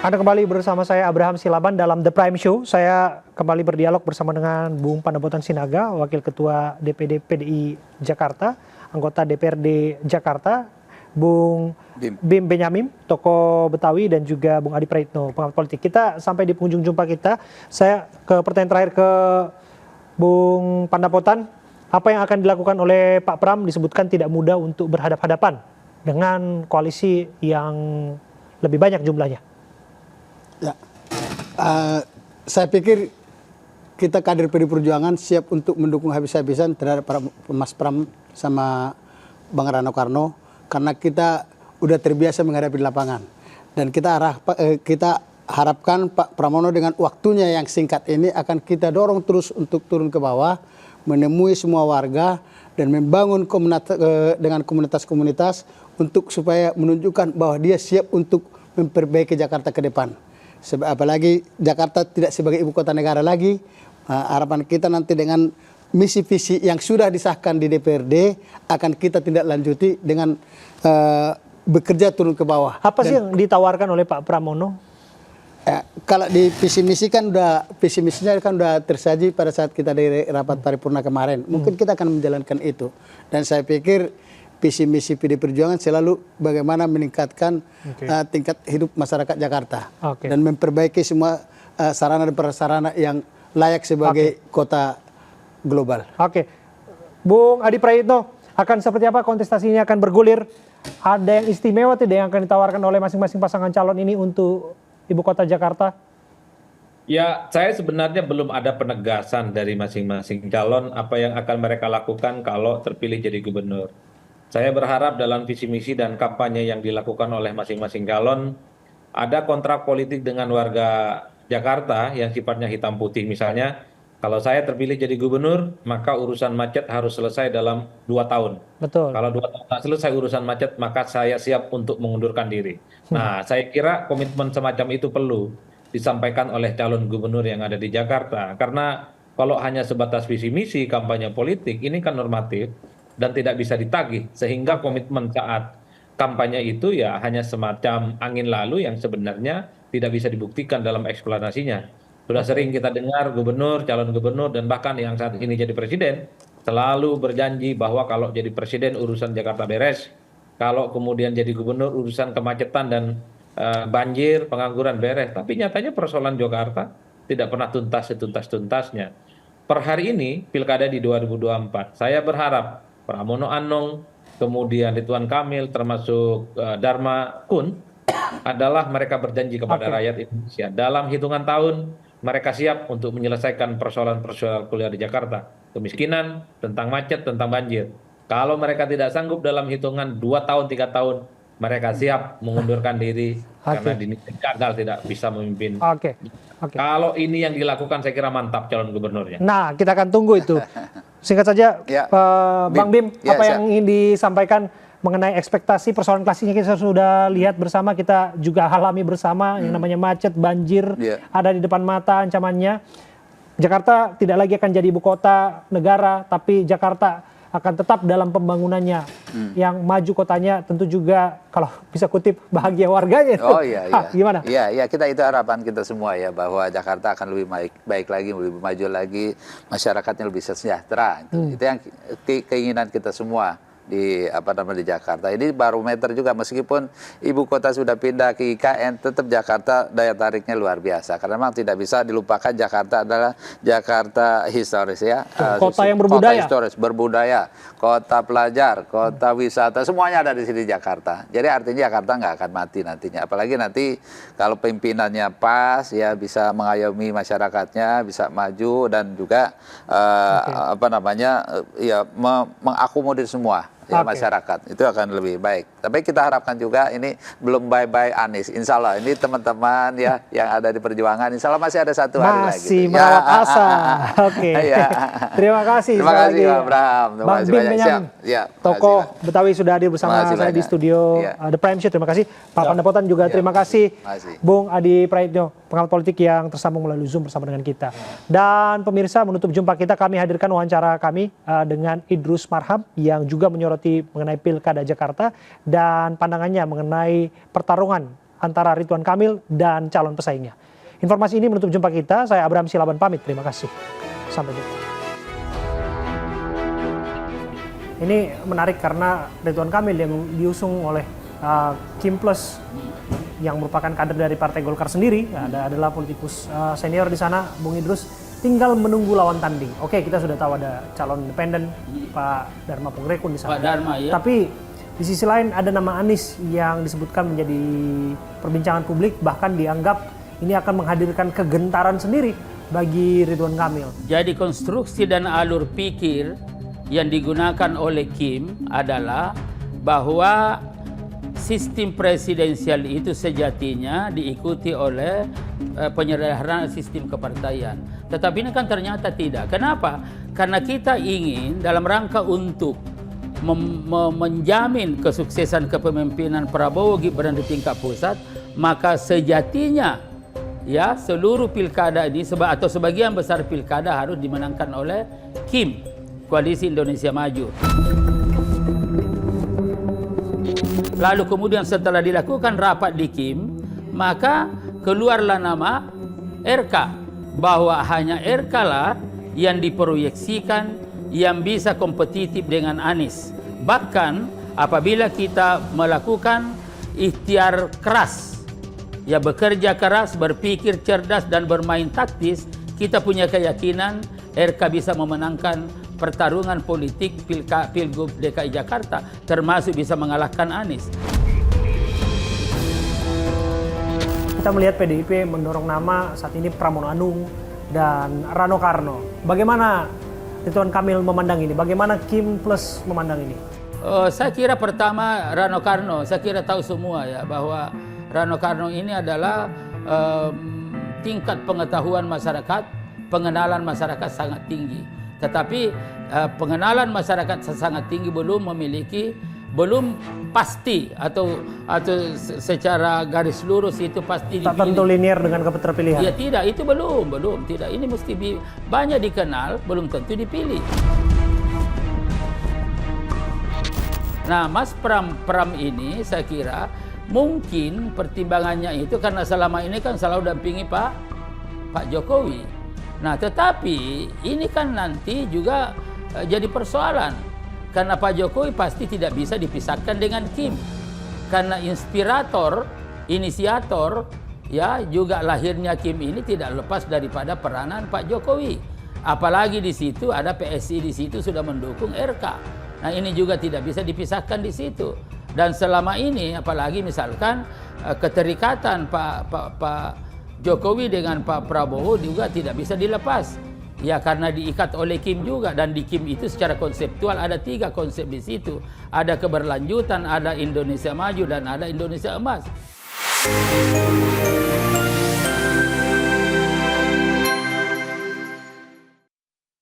Anda kembali bersama saya Abraham Silaban dalam The Prime Show. Saya kembali berdialog bersama dengan Bung Pandapotan Sinaga, Wakil Ketua DPD PDI Jakarta, anggota DPRD Jakarta, Bung Bim Benyamin, tokoh Betawi, dan juga Bung Adi Praitno, pengamat politik. Kita sampai di penghujung jumpa kita. Saya ke pertanyaan terakhir ke Bung Pandapotan. Apa yang akan dilakukan oleh Pak Pram disebutkan tidak mudah untuk berhadap-hadapan dengan koalisi yang lebih banyak jumlahnya. Ya, saya pikir kita kader PDI Perjuangan siap untuk mendukung habis-habisan terhadap Mas Pram sama Bang Rano Karno, karena kita udah terbiasa menghadapi di lapangan. Dan kita harapkan Pak Pramono dengan waktunya yang singkat ini akan kita dorong terus untuk turun ke bawah, menemui semua warga dan membangun dengan komunitas-komunitas untuk supaya menunjukkan bahwa dia siap untuk memperbaiki Jakarta ke depan. Apalagi Jakarta tidak sebagai ibu kota negara lagi. Harapan kita nanti dengan misi visi yang sudah disahkan di DPRD akan kita tindak lanjuti dengan bekerja turun ke bawah. Apa sih yang ditawarkan oleh Pak Pramono? Kalau di visi misi kan visi misinya kan udah tersaji pada saat kita di rapat paripurna kemarin. Mungkin kita akan menjalankan itu. Dan saya pikir visi misi PDI Perjuangan selalu bagaimana meningkatkan tingkat hidup masyarakat Jakarta dan memperbaiki semua sarana dan prasarana yang layak sebagai kota global. Bung Adi Praitno, akan seperti apa kontestasinya akan bergulir? Ada yang istimewa tidak yang akan ditawarkan oleh masing-masing pasangan calon ini untuk ibu kota Jakarta? Ya, saya sebenarnya belum ada penegasan dari masing-masing calon apa yang akan mereka lakukan kalau terpilih jadi gubernur. Saya berharap dalam visi misi dan kampanye yang dilakukan oleh masing-masing calon ada kontrak politik dengan warga Jakarta yang sifatnya hitam putih. Misalnya, kalau saya terpilih jadi gubernur, maka urusan macet harus selesai dalam 2 tahun. Betul. Kalau 2 tahun tak selesai urusan macet, maka saya siap untuk mengundurkan diri. Nah, saya kira komitmen semacam itu perlu disampaikan oleh calon gubernur yang ada di Jakarta. Karena kalau hanya sebatas visi misi kampanye politik, ini kan normatif dan tidak bisa ditagih, sehingga komitmen saat kampanye itu ya hanya semacam angin lalu yang sebenarnya tidak bisa dibuktikan dalam eksplanasinya. Sudah sering kita dengar gubernur, calon gubernur, dan bahkan yang saat ini jadi presiden selalu berjanji bahwa kalau jadi presiden urusan Jakarta beres, kalau kemudian jadi gubernur urusan kemacetan dan banjir, pengangguran beres. Tapi nyatanya persoalan Jakarta tidak pernah tuntas setuntas-tuntasnya. Per hari ini pilkada di 2024, saya berharap Pramono Anung, kemudian Ridwan Kamil, termasuk Dharma Kun, adalah mereka berjanji kepada rakyat Indonesia. Dalam hitungan tahun, mereka siap untuk menyelesaikan persoalan-persoalan kuliah di Jakarta. Kemiskinan, tentang macet, tentang banjir. Kalau mereka tidak sanggup dalam hitungan 2 tahun, 3 tahun, mereka siap mengundurkan diri karena gagal tidak bisa memimpin. Kalau ini yang dilakukan, saya kira mantap calon gubernurnya. Nah, kita akan tunggu itu. Singkat saja, Bang Bim, apa yang ingin disampaikan mengenai ekspektasi persoalan klasisnya kita sudah lihat bersama, kita juga alami bersama yang namanya macet, banjir, ada di depan mata ancamannya. Jakarta tidak lagi akan jadi ibu kota negara, tapi Jakarta akan tetap dalam pembangunannya. Yang maju kotanya tentu juga kalau bisa kutip bahagia warganya. Gimana? Iya, kita itu harapan kita semua ya, bahwa Jakarta akan lebih baik lagi, lebih maju lagi, masyarakatnya lebih sejahtera. Itu yang keinginan kita semua di Jakarta. Ini barometer juga, meskipun ibu kota sudah pindah ke IKN, tetap Jakarta daya tariknya luar biasa. Karena memang tidak bisa dilupakan Jakarta adalah Jakarta historis ya. Kota yang berbudaya. Kota historis, berbudaya, kota pelajar, kota wisata, semuanya ada di sini Jakarta. Jadi artinya Jakarta nggak akan mati nantinya. Apalagi nanti kalau pimpinannya pas ya, bisa mengayomi masyarakatnya, bisa maju dan juga mengakomodir semua. Ya, masyarakat itu akan lebih baik. Tapi kita harapkan juga ini belum bye-bye Anies. Insya Allah ini teman-teman ya yang ada di perjuangan, insya Allah masih ada 1 hari lagi. Masih merawat asa. Terima kasih. Terima kasih Pak Abraham. Bang Bim Benyamin, tokoh Betawi sudah hadir bersama saya di studio The Prime Show. Terima kasih. Pak Pandapotan juga terima kasih. Bung Adi Praitno, pengamat politik yang tersambung melalui Zoom bersama dengan kita. Dan pemirsa, menutup jumpa kita, kami hadirkan wawancara kami dengan Idrus Marham yang juga menyoroti mengenai Pilkada Jakarta dan pandangannya mengenai pertarungan antara Ridwan Kamil dan calon pesaingnya. Informasi ini menutup jumpa kita. Saya Abraham Silaban pamit. Terima kasih. Sampai jumpa. Ini menarik karena Ridwan Kamil yang diusung oleh Kim Plus yang merupakan kader dari Partai Golkar sendiri, adalah politikus senior di sana, Bung Idrus, tinggal menunggu lawan tanding. Oke, kita sudah tahu ada calon independen Pak Dharma Pengrekun di sana. Pak Dharma, ya. Tapi di sisi lain ada nama Anies yang disebutkan menjadi perbincangan publik, bahkan dianggap ini akan menghadirkan kegentaran sendiri bagi Ridwan Kamil. Jadi konstruksi dan alur pikir yang digunakan oleh Kim adalah bahwa sistem presidensial itu sejatinya diikuti oleh penyederhanaan sistem kepartaian. Tetapi ini kan ternyata tidak. Kenapa? Karena kita ingin dalam rangka untuk menjamin kesuksesan kepemimpinan Prabowo Gibran di tingkat pusat, maka sejatinya ya seluruh pilkada ini atau sebagian besar pilkada harus dimenangkan oleh Kim, Koalisi Indonesia Maju. Lalu kemudian setelah dilakukan rapat di Kim, maka keluarlah nama RK, bahwa hanya RK lah yang diproyeksikan yang bisa kompetitif dengan Anies. Bahkan apabila kita melakukan ikhtiar keras, ya bekerja keras, berpikir cerdas dan bermain taktis, kita punya keyakinan RK bisa memenangkan pertarungan politik Pilgub DKI Jakarta, termasuk bisa mengalahkan Anies. Kita melihat PDIP mendorong nama saat ini Pramono Anung dan Rano Karno. Bagaimana Ridwan Kamil memandang ini? Bagaimana Kim Plus memandang ini? Saya kira pertama Rano Karno, saya kira tahu semua ya bahwa Rano Karno ini adalah tingkat pengetahuan masyarakat, pengenalan masyarakat sangat tinggi. Tetapi pengenalan masyarakat sangat tinggi belum pasti atau secara garis lurus itu pasti tak tentu linear dengan keterpilihan. Ya tidak, itu belum tidak. Ini mesti banyak dikenal, belum tentu dipilih. Nah, Mas Pram ini saya kira mungkin pertimbangannya itu karena selama ini kan selalu dampingi Pak Jokowi. Nah, tetapi ini kan nanti juga jadi persoalan karena Pak Jokowi pasti tidak bisa dipisahkan dengan Kim, karena inisiator ya juga lahirnya Kim ini tidak lepas daripada peranan Pak Jokowi. Apalagi di situ ada PSI, di situ sudah mendukung RK. Nah, ini juga tidak bisa dipisahkan di situ. Dan selama ini apalagi misalkan keterikatan Pak Jokowi dengan Pak Prabowo juga tidak bisa dilepas. Ya karena diikat oleh Kim juga, dan di Kim itu secara konseptual ada 3 konsep di situ. Ada keberlanjutan, ada Indonesia Maju, dan ada Indonesia Emas.